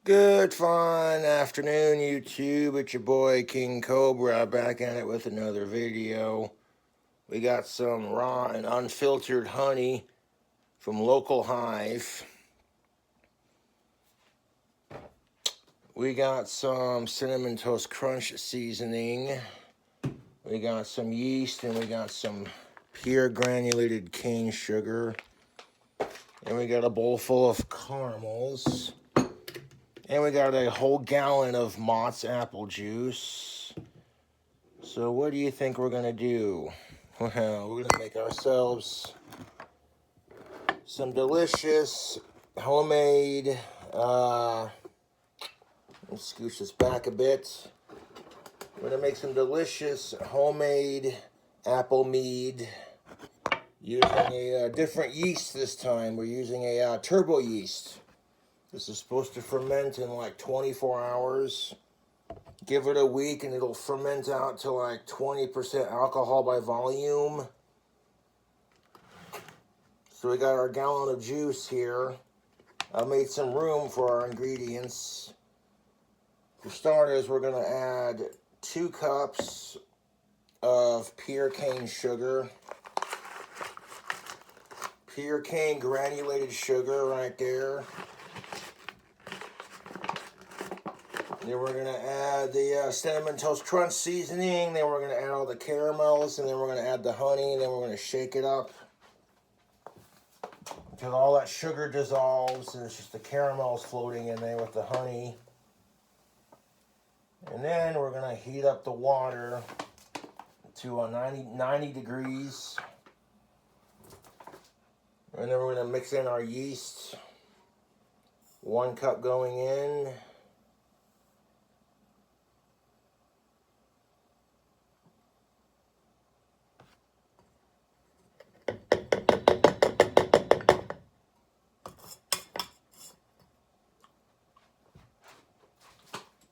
Good fine afternoon, YouTube. It's your boy King Cobra back at it with another video. We got some raw and unfiltered honey from local hive. We got some cinnamon toast crunch seasoning. We got some yeast and we got some pure granulated cane sugar. And we got a bowl full of caramels. And we got a whole gallon of Mott's apple juice. So what do you think we're going to do? Well, we're going to make ourselves some delicious homemade, let's scooch this back a bit. We're going to make some delicious homemade apple mead using a different yeast this time. We're using a turbo yeast. This is supposed to ferment in like 24 hours. Give it a week and it'll ferment out to like 20% alcohol by volume. So we got our gallon of juice here. I made some room for our ingredients. For starters, we're going to add 2 cups of pure cane sugar. Pure cane granulated sugar right there. Then we're going to add the Cinnamon Toast Crunch seasoning. Then we're going to add all the caramels. And then we're going to add the honey. And then we're going to shake it up until all that sugar dissolves. And it's just the caramels floating in there with the honey. And then we're going to heat up the water to 90 degrees. And then we're going to mix in our yeast. 1 cup going in.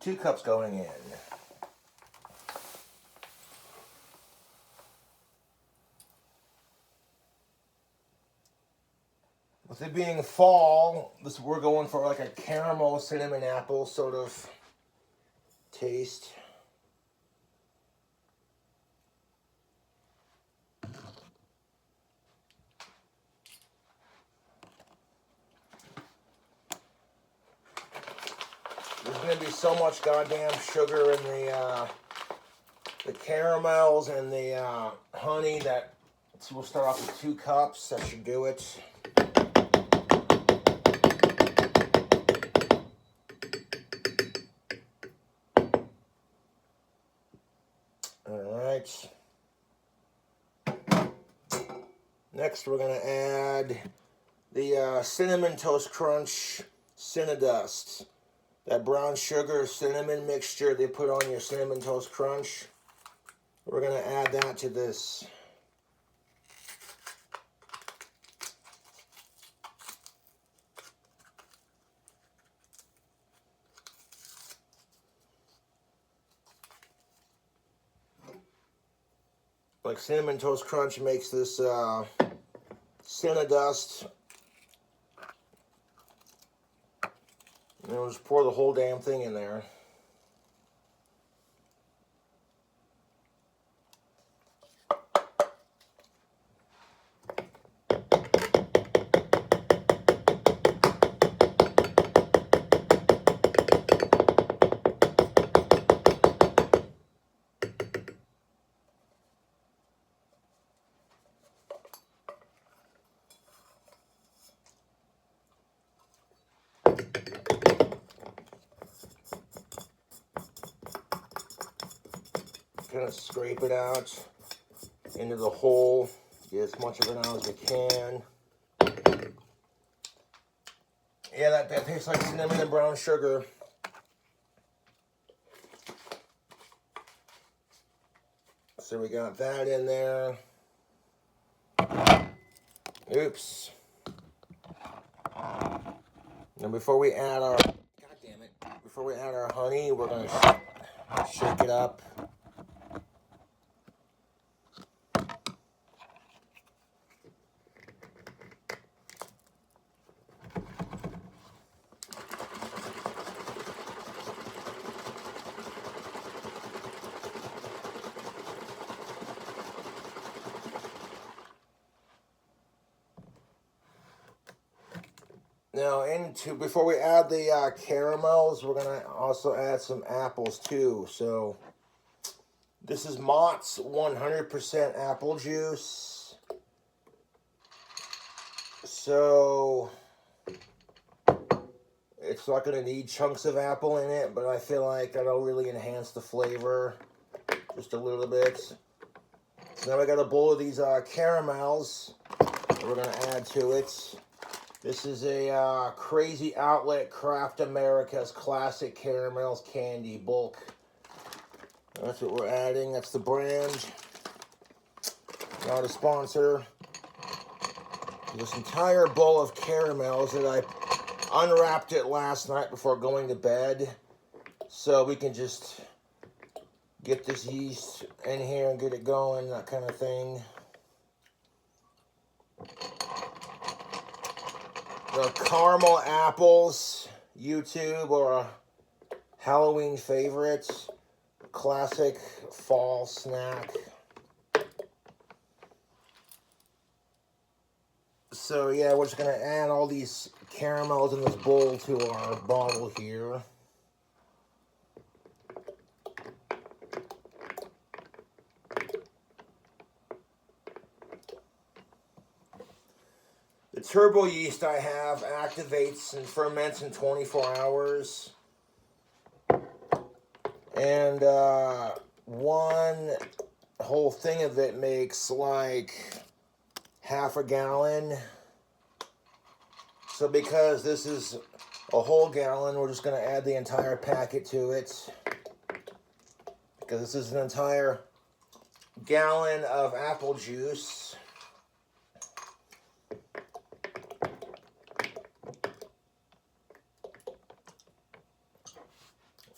Two cups going in. With it being fall, we're going for like a caramel cinnamon apple sort of taste. There's going to be so much goddamn sugar in the caramels and the honey that we'll start off with 2 cups. That should do it. All right. Next, we're going to add the Cinnamon Toast Crunch Cinnadust. That brown sugar cinnamon mixture they put on your Cinnamon Toast Crunch. We're going to add that to this. Like Cinnamon Toast Crunch makes this Cinnadust. And we'll just pour the whole damn thing in there. Kind of scrape it out into the hole. Get as much of it out as we can. Yeah, that tastes like cinnamon and brown sugar. So we got that in there. Oops. And before we add our, before we add our honey, we're gonna shake it up. Now, before we add the caramels, we're gonna also add some apples too. So this is Mott's 100% apple juice. So it's not gonna need chunks of apple in it, but I feel like that'll really enhance the flavor just a little bit. So now we got a bowl of these caramels that we're gonna add to it. This is a Crazy Outlet Craft America's Classic Caramels Candy Bulk. That's what we're adding. That's the brand. Not a sponsor. This entire bowl of caramels that I unwrapped it last night before going to bed, so we can just get this yeast in here and get it going, that kind of thing. The caramel apples, YouTube, or a Halloween favorite. Classic fall snack. So yeah, we're just gonna add all these caramels in this bowl to our bottle here. The turbo yeast I have activates and ferments in 24 hours. And one whole thing of it makes like half a gallon. So because this is a whole gallon, we're just going to add the entire packet to it. Because this is an entire gallon of apple juice.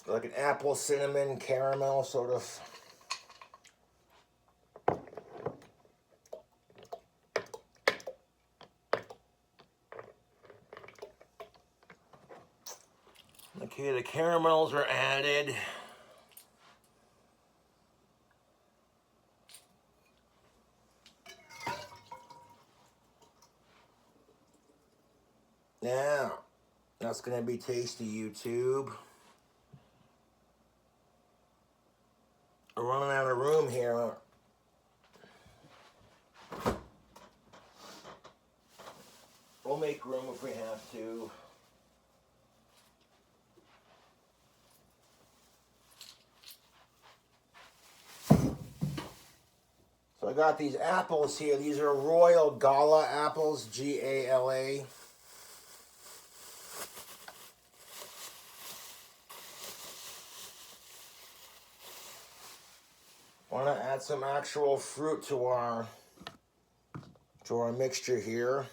Like an apple, cinnamon, caramel sort of. Okay, the caramels are added. Now, that's going to be tasty, YouTube. We're running out of room here. We'll make room if we have to. So I got these apples here. These are Royal Gala apples, G-A-L-A. Want to add some actual fruit to our mixture here.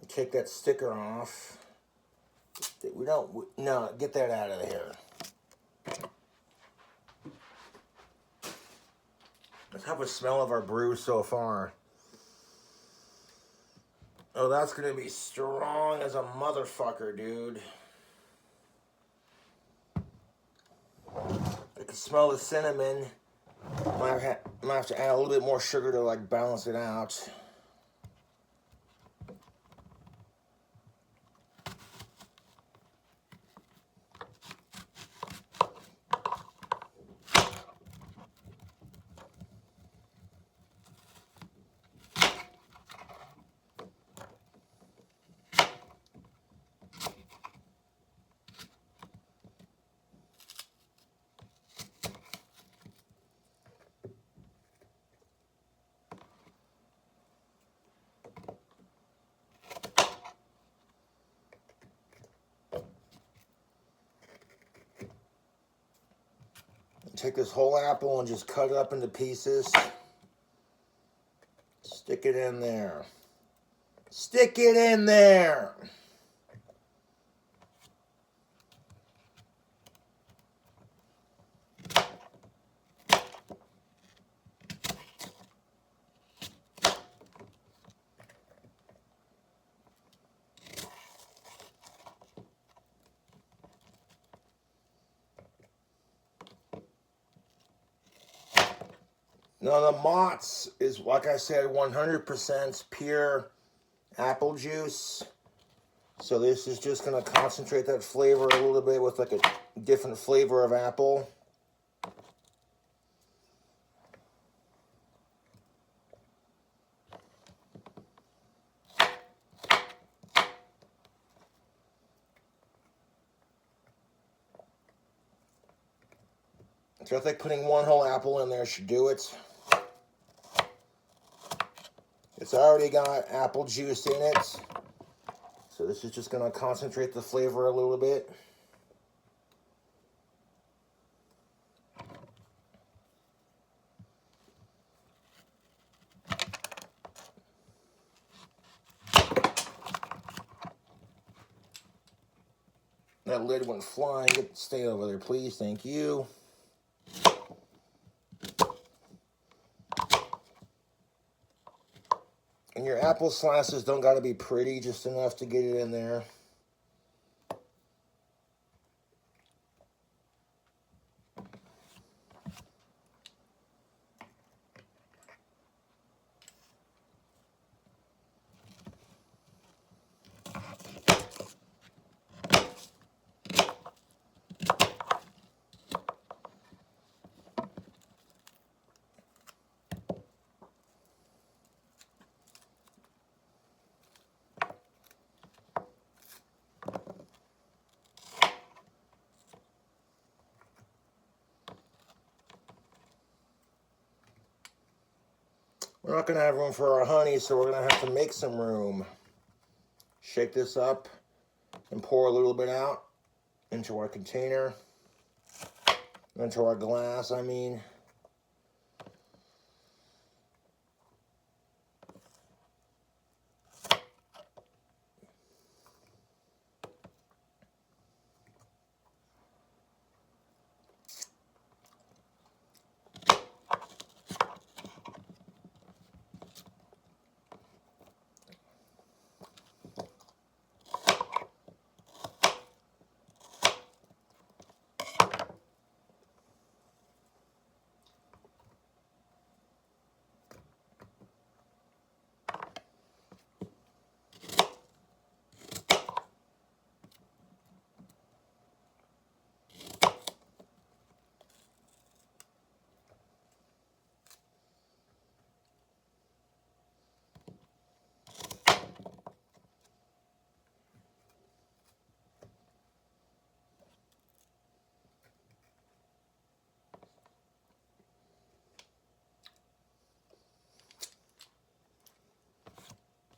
Take that sticker off. No, get that out of here. Let's have a smell of our brew so far. Oh, that's gonna be strong as a motherfucker, dude. I can smell the cinnamon. Might have to add a little bit more sugar to like balance it out. Take this whole apple and just cut it up into pieces. Stick it in there. Stick it in there. Now the Mott's is, like I said, 100% pure apple juice. So this is just going to concentrate that flavor a little bit with like a different flavor of apple. So I think putting one whole apple in there should do it. It's already got apple juice in it. So this is just going to concentrate the flavor a little bit. That lid went flying. Stay over there, please. Thank you. And your apple slices don't got to be pretty, just enough to get it in there. We're not going to have room for our honey, so we're going to have to make some room. Shake this up and pour a little bit out into our container, into our glass, I mean.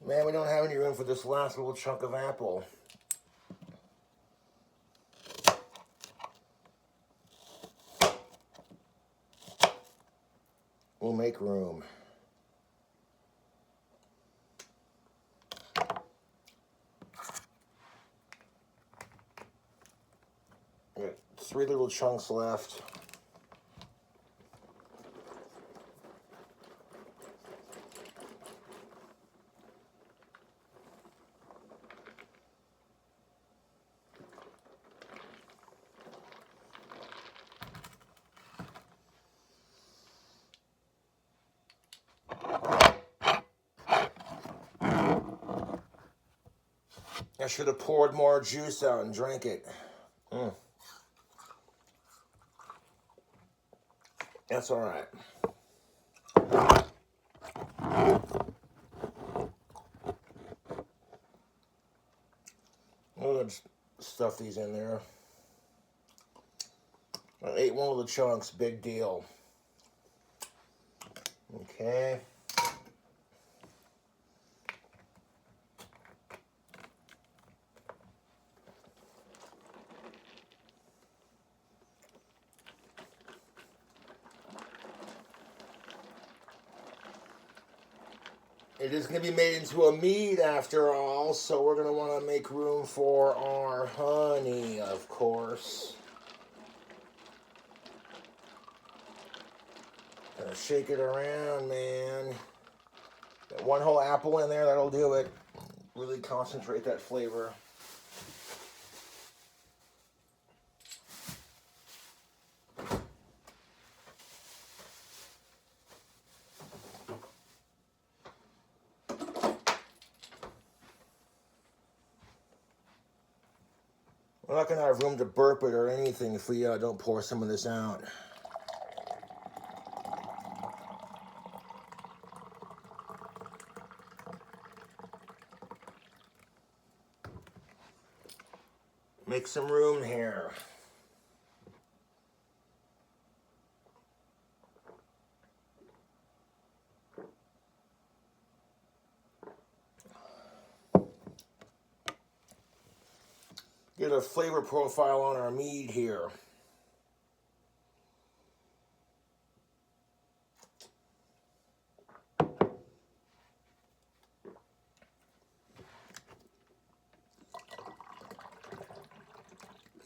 Man, we don't have any room for this last little chunk of apple. We'll make room. We got 3 little chunks left. I should have poured more juice out and drank it. That's all right. We'll just stuff these in there. I ate one of the chunks, big deal. Okay. It is going to be made into a mead after all, so we're going to want to make room for our honey, of course. Gonna shake it around, man. Got 1 whole apple in there, that'll do it. Really concentrate that flavor. We're not gonna have room to burp it or anything if we don't pour some of this out. Make some room here. Get a flavor profile on our mead here.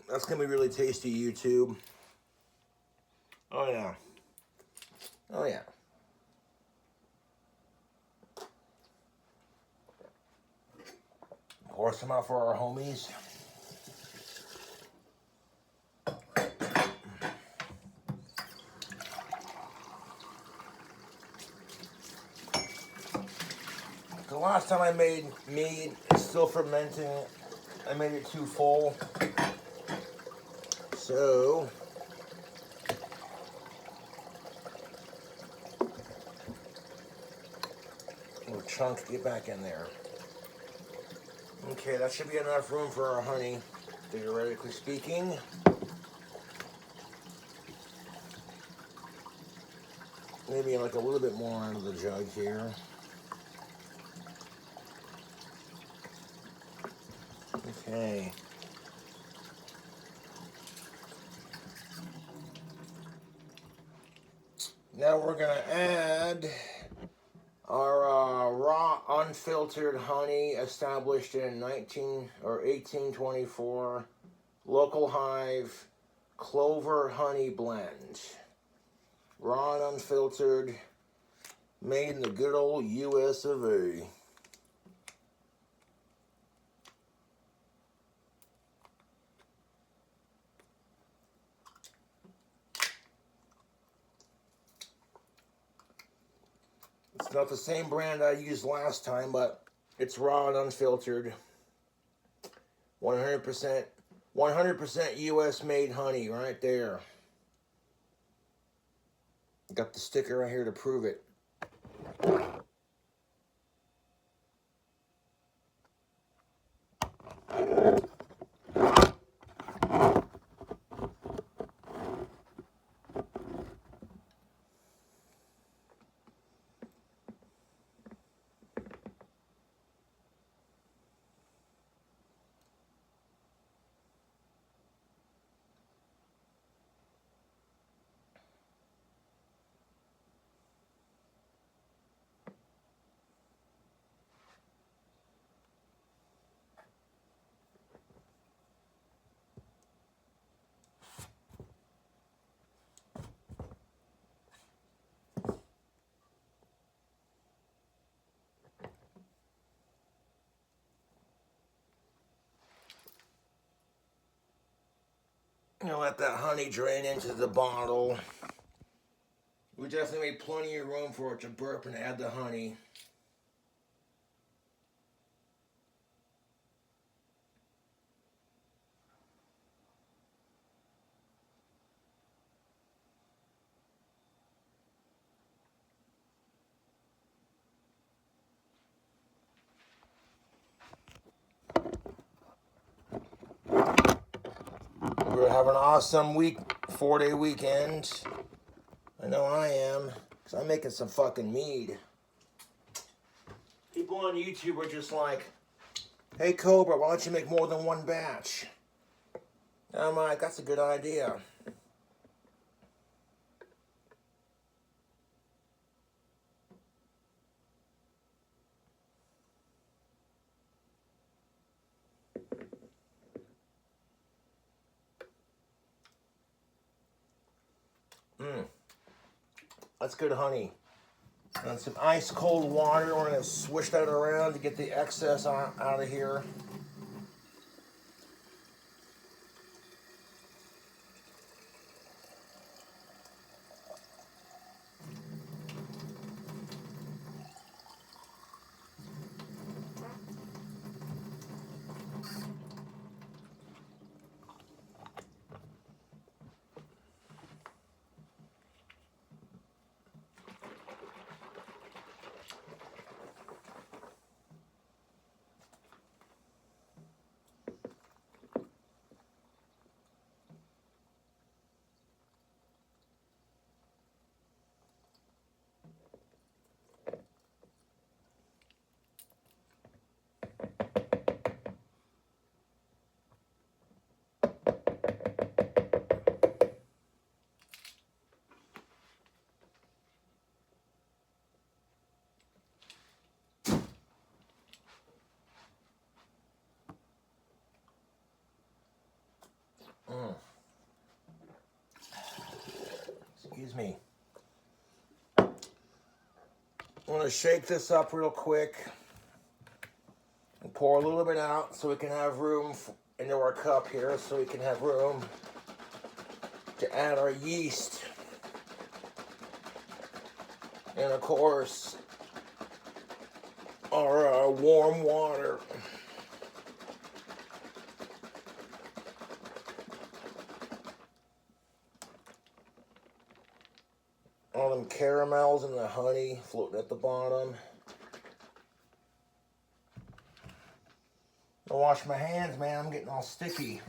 That's gonna be really tasty, YouTube. Oh yeah. Oh yeah. Pour some out for our homies. The last time I made mead, it's still fermenting. I made it too full. So, little chunk, get back in there. Okay, that should be enough room for our honey, theoretically speaking. Maybe like a little bit more out of the jug here. Okay. Now we're gonna add our raw unfiltered honey established in 1824 local hive clover honey blend. Raw and unfiltered, made in the good old US of A. It's not the same brand I used last time, but it's raw and unfiltered. 100% US made honey right there. Got the sticker right here to prove it. Gonna let that honey drain into the bottle. We definitely made plenty of room for it to burp and add the honey. We're gonna have an awesome week, 4-day weekend. I know I am, because I'm making some fucking mead. People on YouTube are just like, hey Cobra, why don't you make more than one batch? And I'm like, that's a good idea. That's good honey. And some ice cold water. We're going to swish that around to get the excess out of here. me. I'm gonna shake this up real quick and pour a little bit out so we can have room into our cup here, so we can have room to add our yeast. And of course, our warm water. All them caramels and the honey floating at the bottom. I'll wash my hands, man. I'm getting all sticky.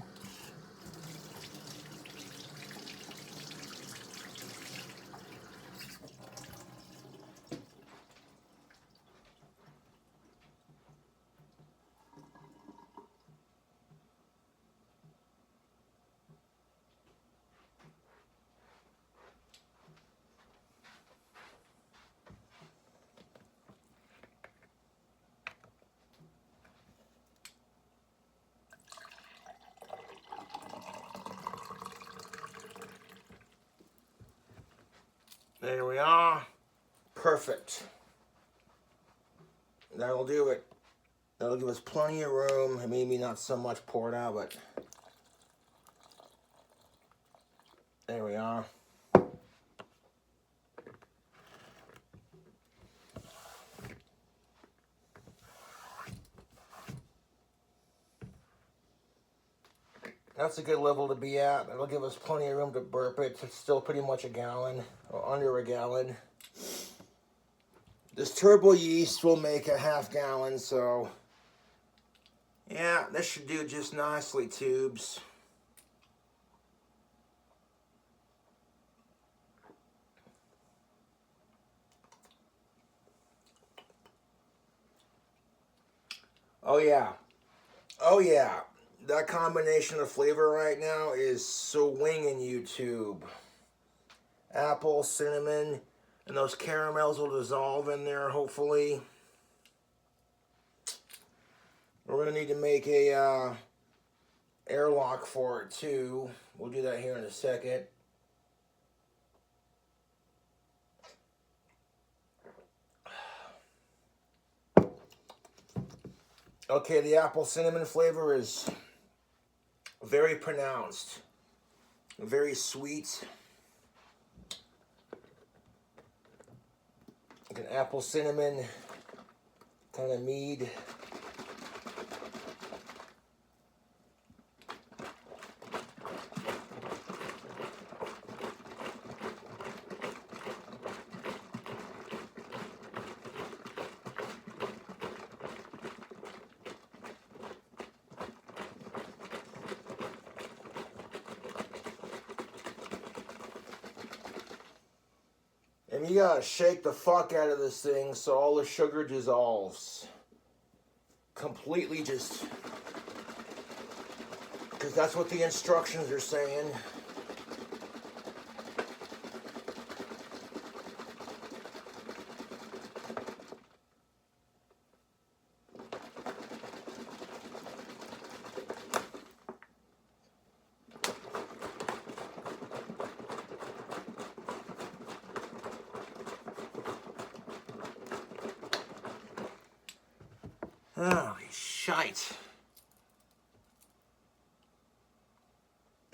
There we are. Perfect. That'll do it. That'll give us plenty of room. Maybe not so much poured out, but there we are. That's a good level to be at. It'll give us plenty of room to burp it. It's still pretty much a gallon, or under a gallon. This turbo yeast will make a half gallon, so yeah, this should do just nicely, tubes. Oh yeah. Oh yeah. That combination of flavor right now is swinging, YouTube. Apple, cinnamon, and those caramels will dissolve in there, hopefully. We're going to need to make a airlock for it, too. We'll do that here in a second. Okay, the apple cinnamon flavor is very pronounced, very sweet. Like an apple cinnamon kind of mead. And you gotta shake the fuck out of this thing so all the sugar dissolves. Completely just, because that's what the instructions are saying. Oh, shite.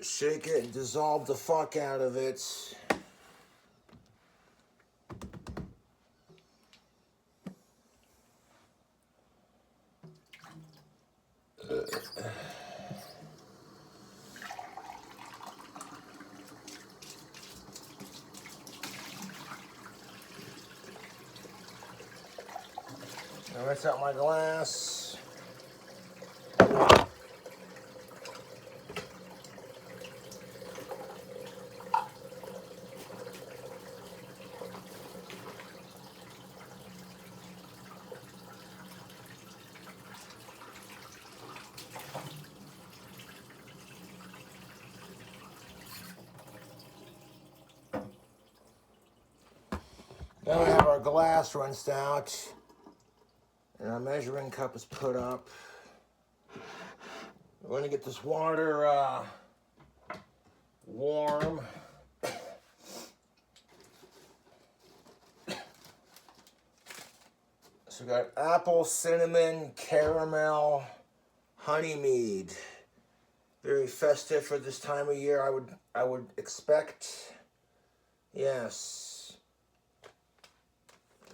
Shake it and dissolve the fuck out of it. Now rinse out my glass. Now we have our glass rinsed out, and our measuring cup is put up. We're going to get this water warm. So we got apple, cinnamon, caramel, honey mead. Very festive for this time of year, I would expect. Yes.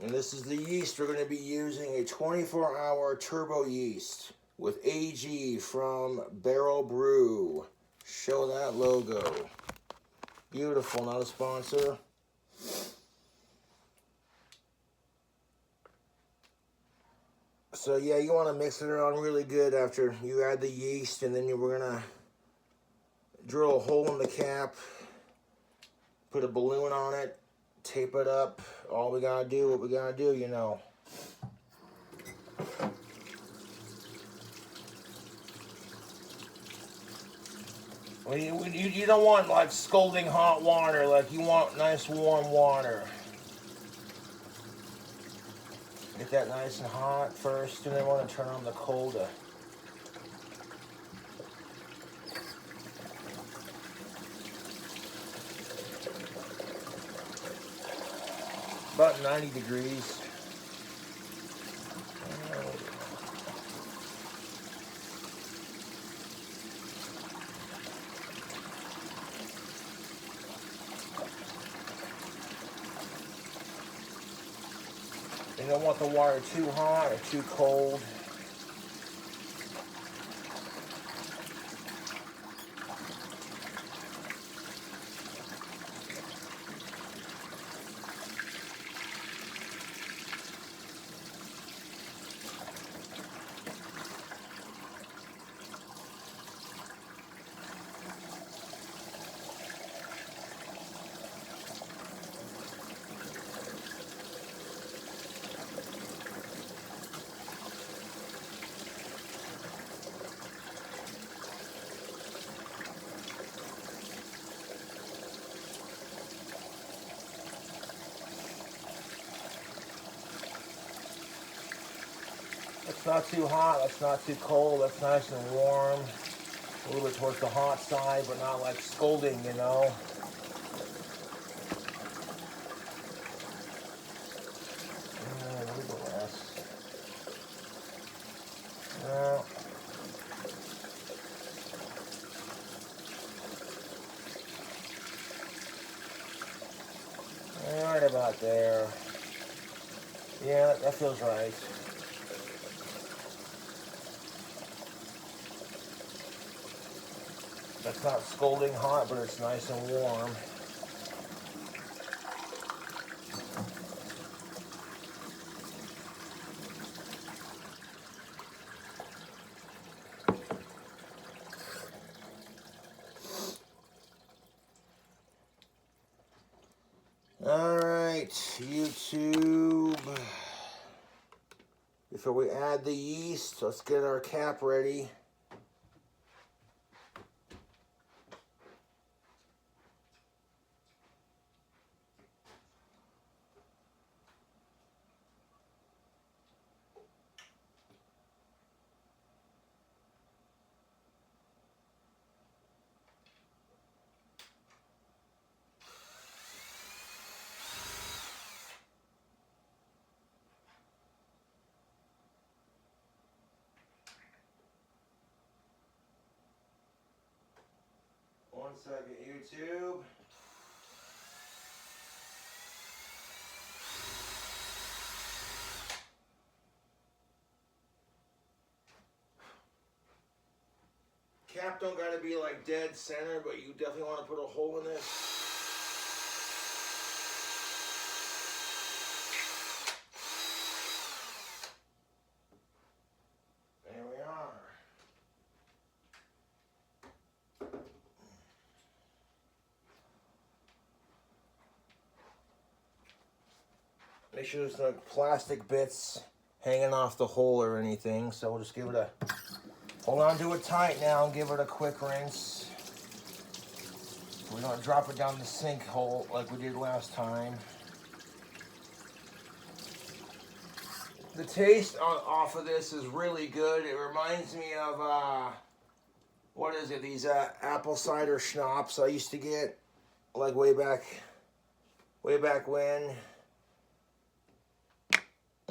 And this is the yeast. We're going to be using a 24-hour turbo yeast with AG from Barrel Brew. Show that logo. Beautiful, not a sponsor. So yeah, you want to mix it around really good after you add the yeast, and then we're going to drill a hole in the cap, put a balloon on it, tape it up. All we got to do, what we got to do, you know. You don't want like scalding hot water, like you want nice warm water. Get that nice and hot first, and then want to turn on the cold. About 90 degrees. You don't want the water too hot or too cold. That's not too hot, that's not too cold, that's nice and warm. A little bit towards the hot side, but not like scalding, you know. A little bit less. Right about there. Yeah, that feels right. That's not scalding hot, but it's nice and warm. All right, YouTube. Before we add the yeast, let's get our cap ready. One second, YouTube. Cap don't gotta be like dead center, but you definitely want to put a hole in this. There we are. Make sure there's no plastic bits hanging off the hole or anything, so we'll just give it a, hold on to it tight now and give it a quick rinse. We don't drop it down the sink hole like we did last time. The taste off of this is really good. It reminds me of, what is it, these apple cider schnapps I used to get like way back when.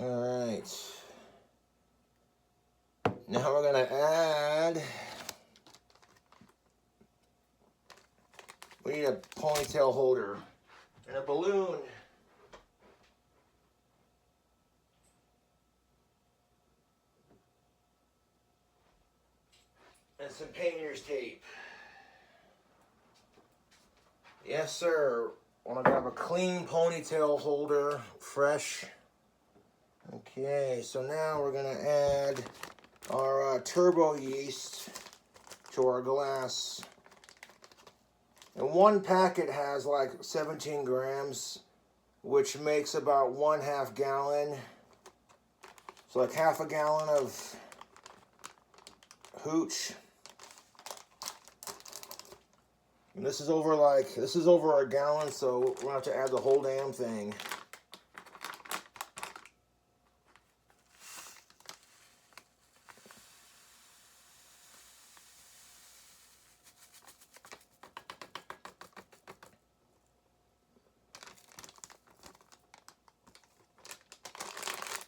All right. Now we're gonna add, we need a ponytail holder and a balloon. And some painter's tape. Yes, sir. Want to grab a clean ponytail holder, fresh. Okay, so now we're gonna add our turbo yeast to our glass. And one packet has like 17 grams, which makes about 1/2 gallon. So like 1/2 gallon of hooch. And this is over a gallon, so we're gonna have to add the whole damn thing.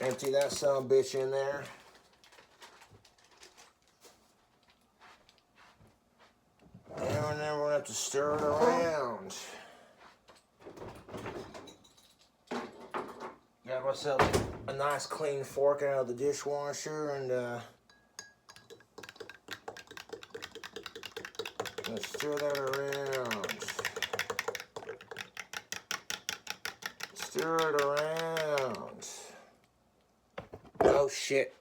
Empty that son of a bitch in there. And then we're gonna have to stir it around. Got myself a nice clean fork out of the dishwasher and gonna stir that around. Stir it around. Oh shit.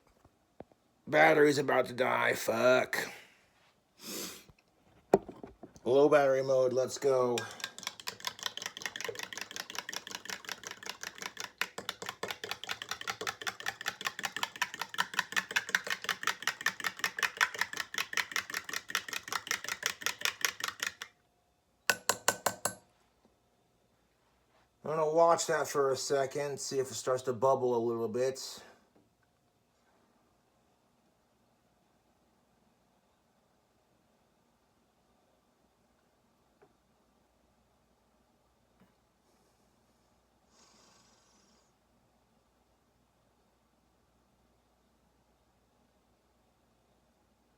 Battery's about to die, fuck. Low battery mode, let's go. I'm gonna watch that for a second, see if it starts to bubble a little bit.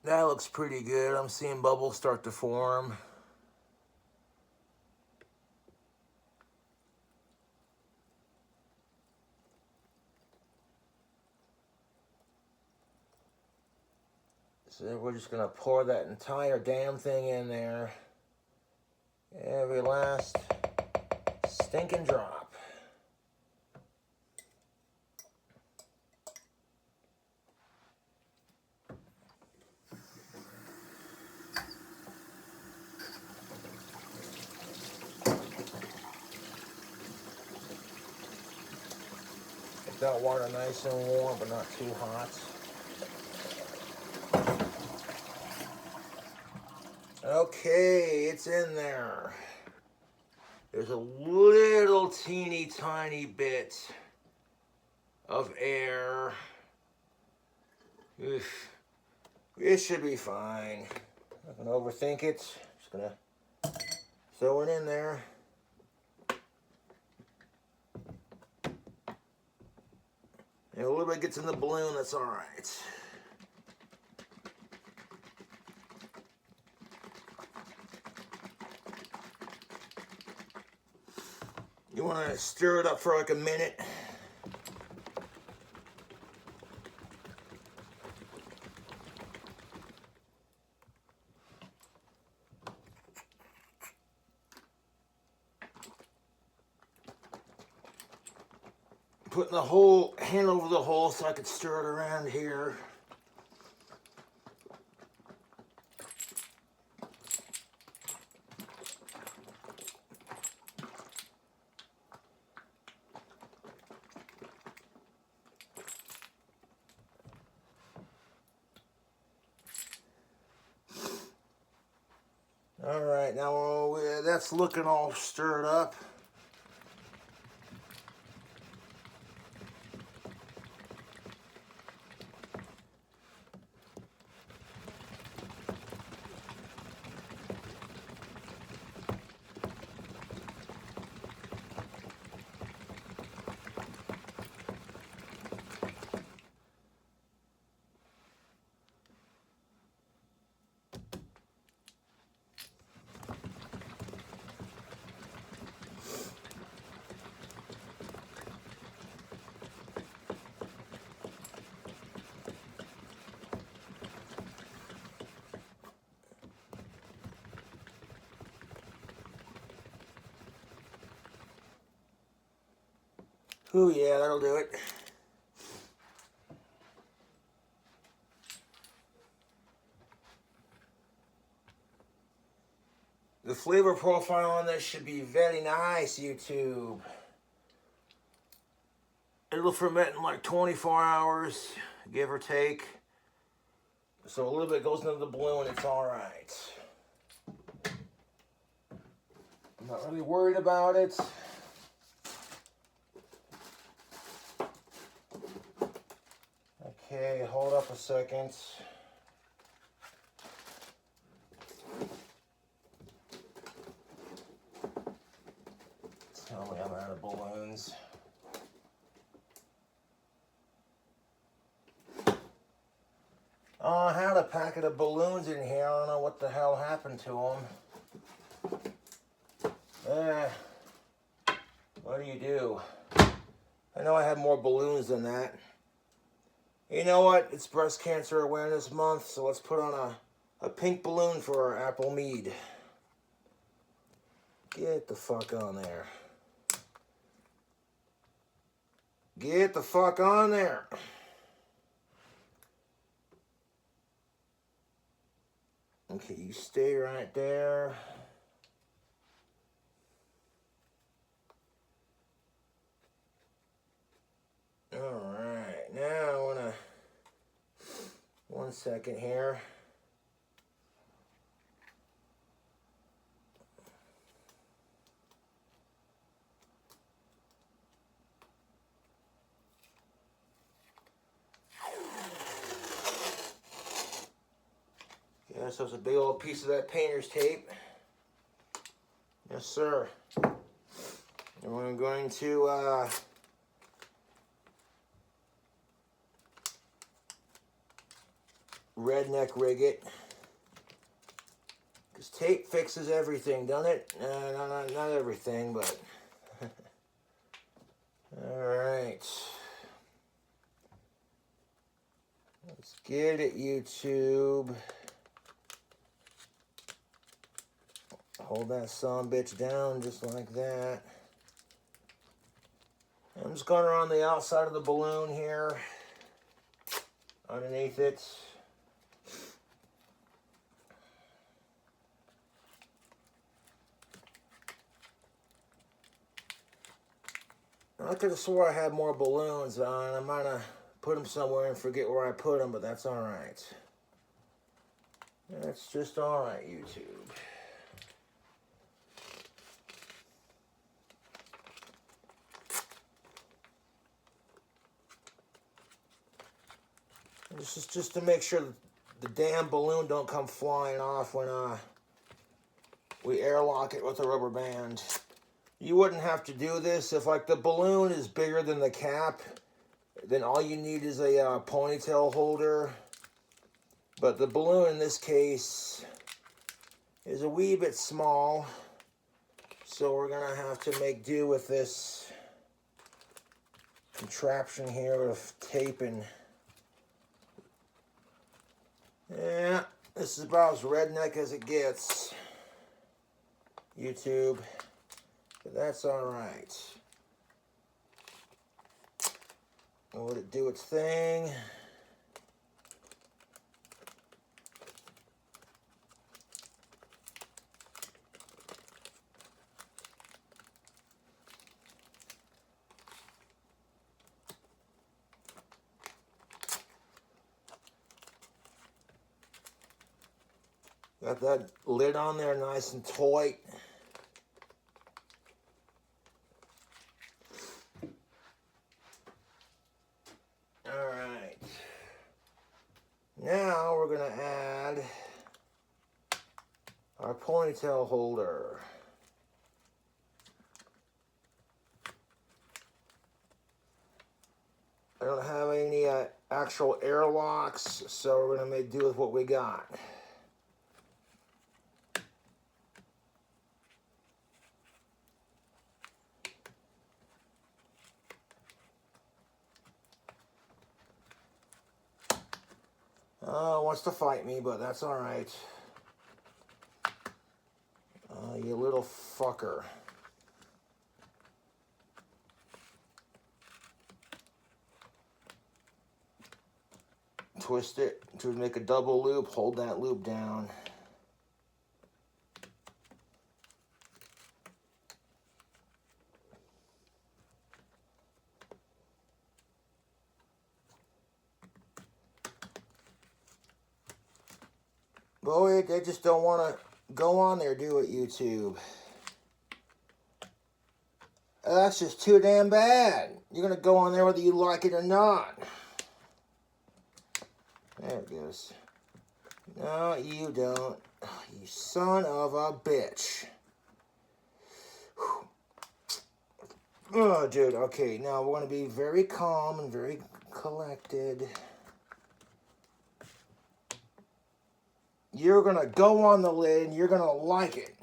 That looks pretty good. I'm seeing bubbles start to form. So then we're just gonna pour that entire damn thing in there. Every last stinking drop. Get that water nice and warm, but not too hot. Okay, it's in there. There's a little teeny tiny bit of air. Oof. It should be fine. Not gonna overthink it. Just gonna throw it in there. And a little bit gets in the balloon, that's all right. You want to stir it up for like a minute. Putting the whole hand over the hole so I could stir it around here. All right, now that's looking all stirred up. Ooh, yeah, that'll do it. The flavor profile on this should be very nice, YouTube. It'll ferment in like 24 hours, give or take. So a little bit goes into the balloon, it's all right. I'm not really worried about it. Okay, hold up a second. Tell me I'm out of balloons. Oh, I had a packet of balloons in here. I don't know what the hell happened to them. What do you do? I know I had more balloons than that. You know what? It's Breast Cancer Awareness Month, so let's put on a pink balloon for our apple mead. Get the fuck on there. Get the fuck on there. Okay, you stay right there. Alright, now I wanna, 1 second here. Yes, there's a big old piece of that painter's tape. Yes, sir. And we're going to redneck rig it. Because tape fixes everything, doesn't it? Not everything, but... Alright. Let's get it, YouTube. Hold that sumbitch down just like that. I'm just going around the outside of the balloon here, underneath it. I could have swore I had more balloons on. I might have put them somewhere and forget where I put them, but that's all right. That's just all right, YouTube. This is just to make sure the damn balloon don't come flying off when we airlock it with a rubber band. You wouldn't have to do this if like the balloon is bigger than the cap, then all you need is a ponytail holder. But the balloon in this case is a wee bit small, so we're gonna have to make do with this contraption here of tape and yeah, this is about as redneck as it gets, YouTube, but that's all right. I'll let it do its thing. Got that lid on there nice and tight. Alright. Now we're going to add our ponytail holder. I don't have any actual airlocks, so we're going to make do with what we got. Wants to fight me, but that's all right. You little fucker. twist it to make a double loop. Hold that loop down. Boy, they just don't want to go on there, do it, YouTube. That's just too damn bad. You're going to go on there whether you like it or not. There it goes. No, you don't. Oh, you son of a bitch. Whew. Oh, dude. Okay, now we're going to be very calm and very collected. You're going to go on the lid and you're going to like it.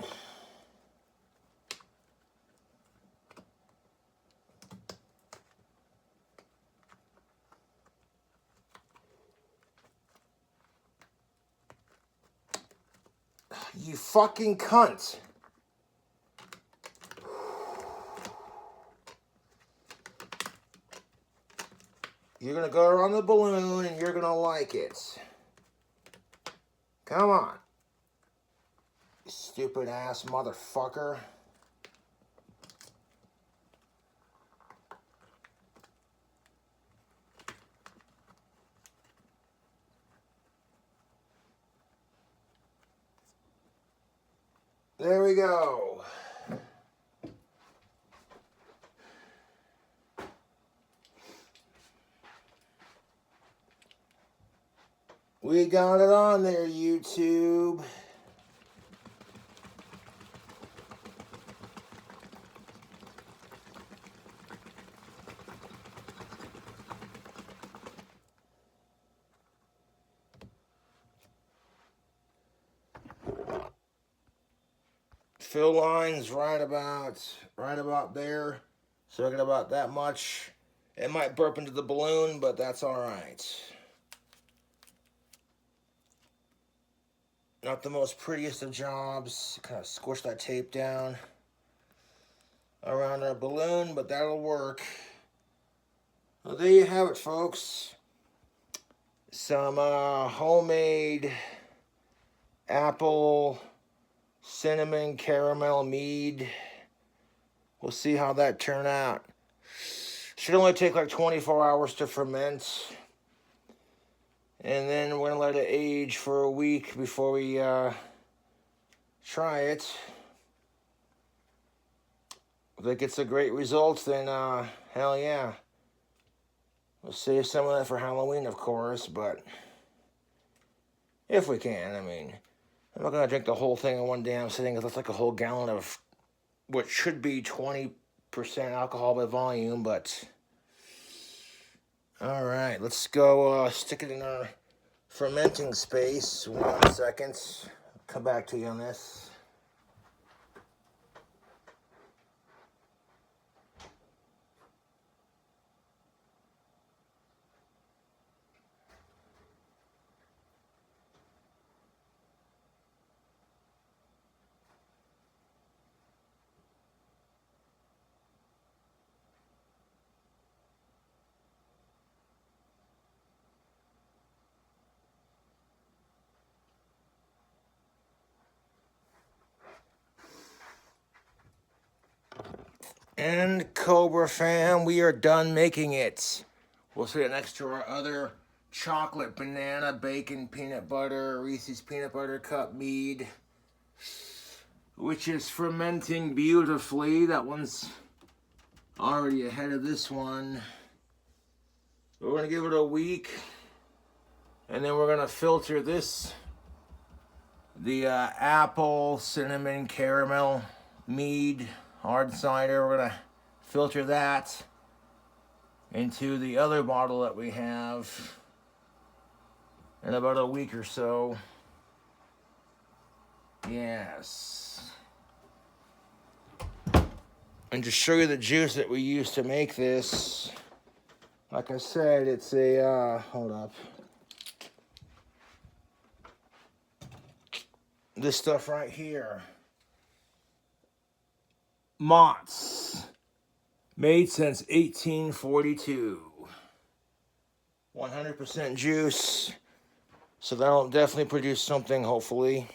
You fucking cunt. You're going to go around the balloon and you're going to like it. Come on. You stupid ass motherfucker. There we go. We got it on there, YouTube. Fill line's right about there. So I get about that much. It might burp into the balloon, but that's all right. Not the most prettiest of jobs. Kind of squish that tape down around our balloon, but that'll work. Well, there you have it, folks. Some homemade apple cinnamon caramel mead. We'll see how that turn out. Should only take like 24 hours to ferment. And then we're going to let it age for a week before we try it. If it gets a great result, then hell yeah. We'll save some of that for Halloween, of course, but if we can, I mean, I'm not going to drink the whole thing in one damn sitting because that's like a whole gallon of what should be 20% alcohol by volume, but all right, let's go stick it in our fermenting space. 1 second. Come back to you on this. And Cobra fam, we are done making it. We'll sit it next to our other chocolate, banana, bacon, peanut butter, Reese's Peanut Butter Cup Mead, which is fermenting beautifully. That one's already ahead of this one. We're going to give it a week, and then we're going to filter this, the apple, cinnamon, caramel, mead, hard cider. We're going to filter that into the other bottle that we have in about a week or so. Yes. And to show you the juice that we use to make this, like I said, it's a, hold up. This stuff right here. Mott's. Made since 1842. 100% juice. So that'll definitely produce something, hopefully.